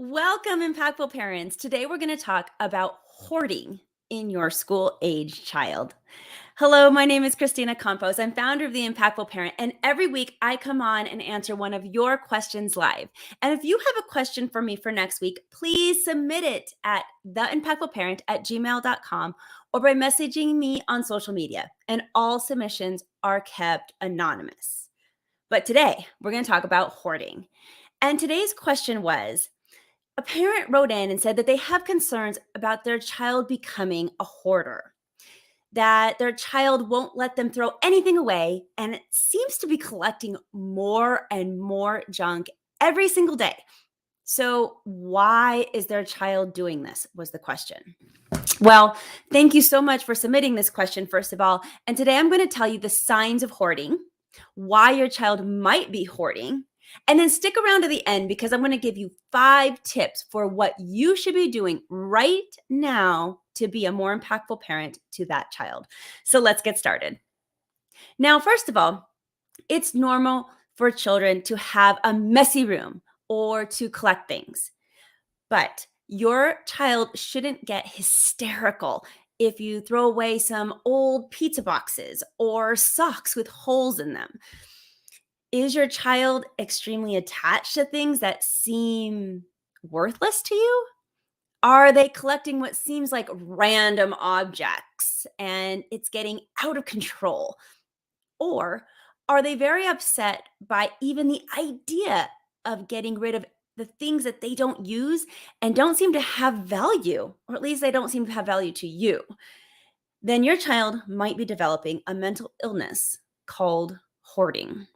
Welcome, impactful parents. Today we're going to talk about hoarding in your school age child. Hello, my name is Kristina Campos. I'm founder of The Impactful Parent, and every week I come on and answer one of your questions live. And if you have a question for me for next week, please submit it at theimpactfulparent@gmail.com or by messaging me on social media. And all submissions are kept anonymous. But today we're going to talk about hoarding. And today's question was, a parent wrote in and said that they have concerns about their child becoming a hoarder, that their child won't let them throw anything away, and it seems to be collecting more and more junk every single day. So, why is their child doing this? Was the question. Well, thank you so much for submitting this question, first of all. And today I'm going to tell you the signs of hoarding, why your child might be hoarding, and then stick around to the end because I'm going to give you 5 tips for what you should be doing right now to be a more impactful parent to that child. So let's get started. Now, first of all, it's normal for children to have a messy room or to collect things. But your child shouldn't get hysterical if you throw away some old pizza boxes or socks with holes in them. Is your child extremely attached to things that seem worthless to you? Are they collecting what seems like random objects and it's getting out of control? Or are they very upset by even the idea of getting rid of the things that they don't use and don't seem to have value, or at least they don't seem to have value to you? Then your child might be developing a mental illness called hoarding.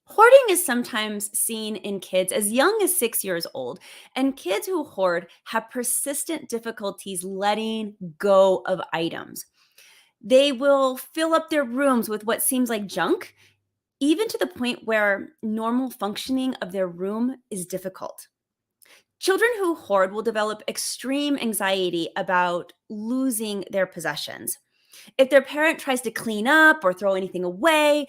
Hoarding is sometimes seen in kids as young as 6 years old, and kids who hoard have persistent difficulties letting go of items. They will fill up their rooms with what seems like junk, even to the point where normal functioning of their room is difficult. Children who hoard will develop extreme anxiety about losing their possessions. If their parent tries to clean up or throw anything away,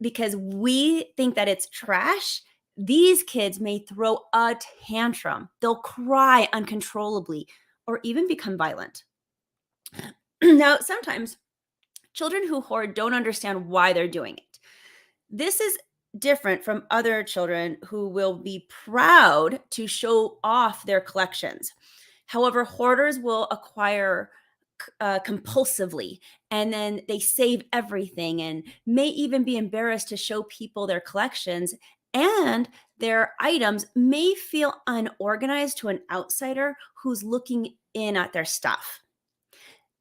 because we think that it's trash, these kids may throw a tantrum. They'll cry uncontrollably or even become violent. Now, sometimes children who hoard don't understand why they're doing it. This is different from other children who will be proud to show off their collections. However, hoarders will acquire compulsively, and then they save everything and may even be embarrassed to show people their collections, and their items may feel unorganized to an outsider who's looking in at their stuff.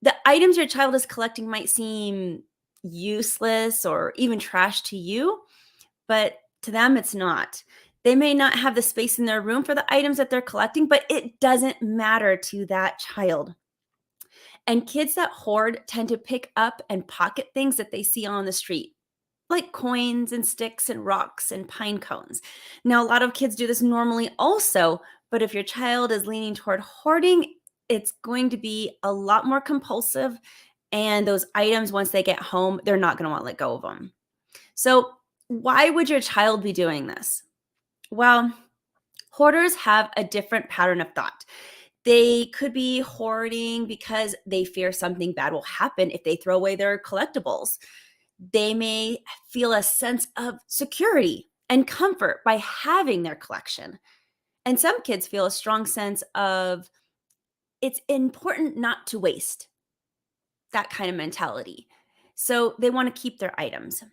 The items your child is collecting might seem useless or even trash to you, but to them it's not. They may not have the space in their room for the items that they're collecting, but it doesn't matter to that child. And kids that hoard tend to pick up and pocket things that they see on the street, like coins and sticks and rocks and pine cones. Now, a lot of kids do this normally also, but if your child is leaning toward hoarding, it's going to be a lot more compulsive. And those items, once they get home, they're not going to want to let go of them. So, why would your child be doing this? Well, hoarders have a different pattern of thought. They could be hoarding because they fear something bad will happen if they throw away their collectibles. They may feel a sense of security and comfort by having their collection. And some kids feel a strong sense of it's important not to waste, that kind of mentality. So they want to keep their items.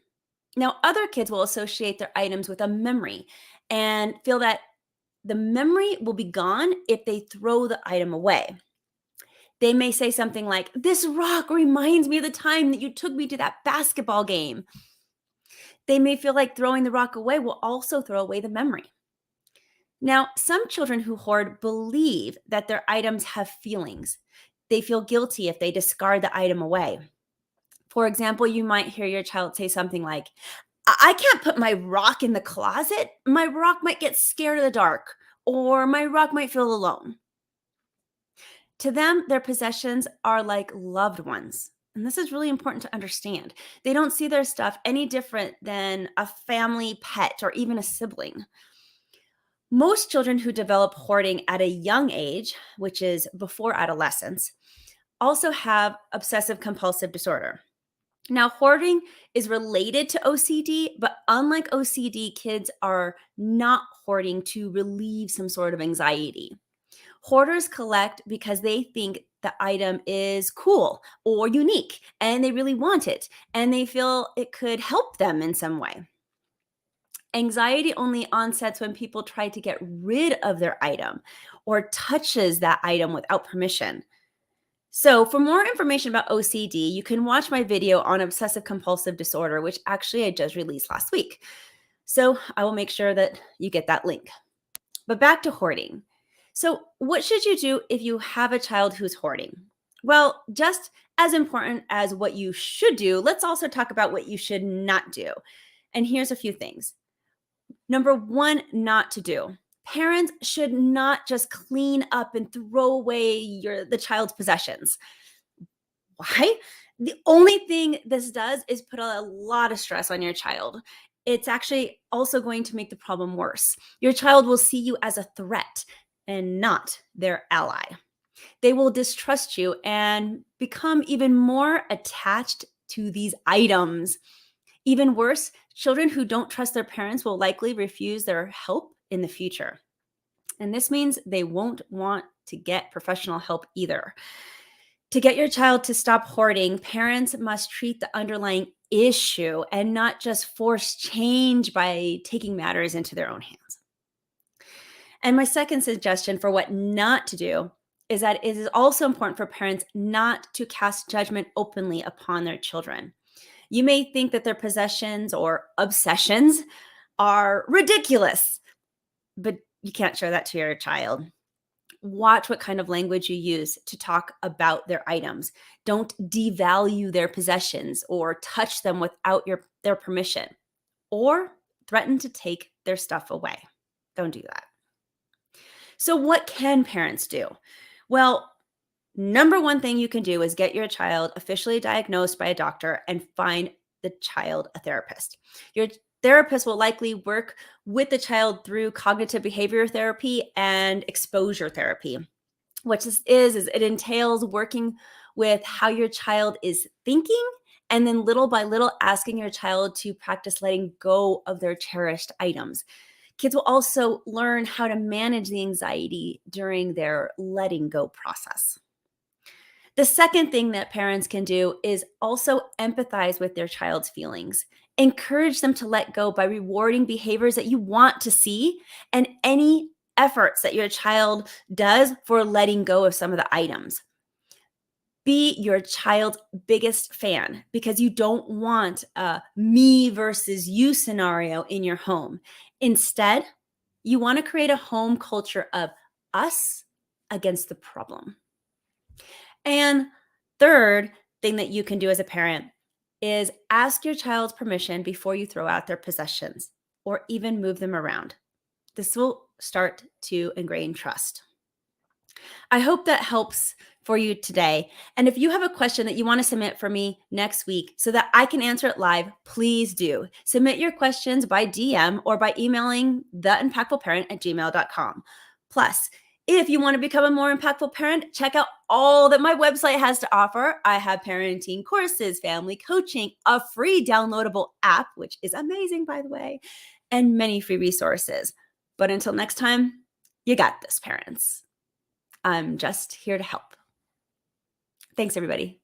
Now, other kids will associate their items with a memory and feel that the memory will be gone if they throw the item away. They may say something like, "This rock reminds me of the time that you took me to that basketball game." They may feel like throwing the rock away will also throw away the memory. Now, some children who hoard believe that their items have feelings. They feel guilty if they discard the item away. For example, you might hear your child say something like, "I can't put my rock in the closet. My rock might get scared of the dark, or my rock might feel alone." To them, their possessions are like loved ones. And this is really important to understand. They don't see their stuff any different than a family pet or even a sibling. Most children who develop hoarding at a young age, which is before adolescence, also have obsessive compulsive disorder. Now, hoarding is related to OCD, but unlike OCD, kids are not hoarding to relieve some sort of anxiety. Hoarders collect because they think the item is cool or unique and they really want it and they feel it could help them in some way. Anxiety only onsets when people try to get rid of their item or touches that item without permission. So, for more information about OCD, you can watch my video on obsessive compulsive disorder, which actually I just released last week. So, I will make sure that you get that link. But back to hoarding. So, what should you do if you have a child who's hoarding? Well, just as important as what you should do, let's also talk about what you should not do. And here's a few things. Number one, not to do. Parents should not just clean up and throw away the child's possessions. Why? The only thing this does is put a lot of stress on your child. It's actually also going to make the problem worse. Your child will see you as a threat and not their ally. They will distrust you and become even more attached to these items. Even worse, children who don't trust their parents will likely refuse their help in the future. And this means they won't want to get professional help either. To get your child to stop hoarding, parents must treat the underlying issue and not just force change by taking matters into their own hands. And my second suggestion for what not to do is that it is also important for parents not to cast judgment openly upon their children. You may think that their possessions or obsessions are ridiculous, but you can't show that to your child. Watch what kind of language you use to talk about their items. Don't devalue their possessions or touch them without their permission or threaten to take their stuff away. Don't do that. So, what can parents do? Well, number one thing you can do is get your child officially diagnosed by a doctor and find the child a therapist. Your therapist will likely work with the child through cognitive behavior therapy and exposure therapy. What this is it entails working with how your child is thinking and then little by little asking your child to practice letting go of their cherished items. Kids will also learn how to manage the anxiety during their letting go process. The second thing that parents can do is also empathize with their child's feelings. Encourage them to let go by rewarding behaviors that you want to see and any efforts that your child does for letting go of some of the items. Be your child's biggest fan because you don't want a me versus you scenario in your home. Instead, you want to create a home culture of us against the problem. And third thing that you can do as a parent is ask your child's permission before you throw out their possessions or even move them around. This will start to ingrain trust. I hope that helps for you today. And if you have a question that you want to submit for me next week so that I can answer it live, please do. Submit your questions by DM or by emailing theimpactfulparent@gmail.com. Plus, if you want to become a more impactful parent, check out all that my website has to offer. I have parenting courses, family coaching, a free downloadable app, which is amazing, by the way, and many free resources. But until next time, you got this, parents. I'm just here to help. Thanks, everybody.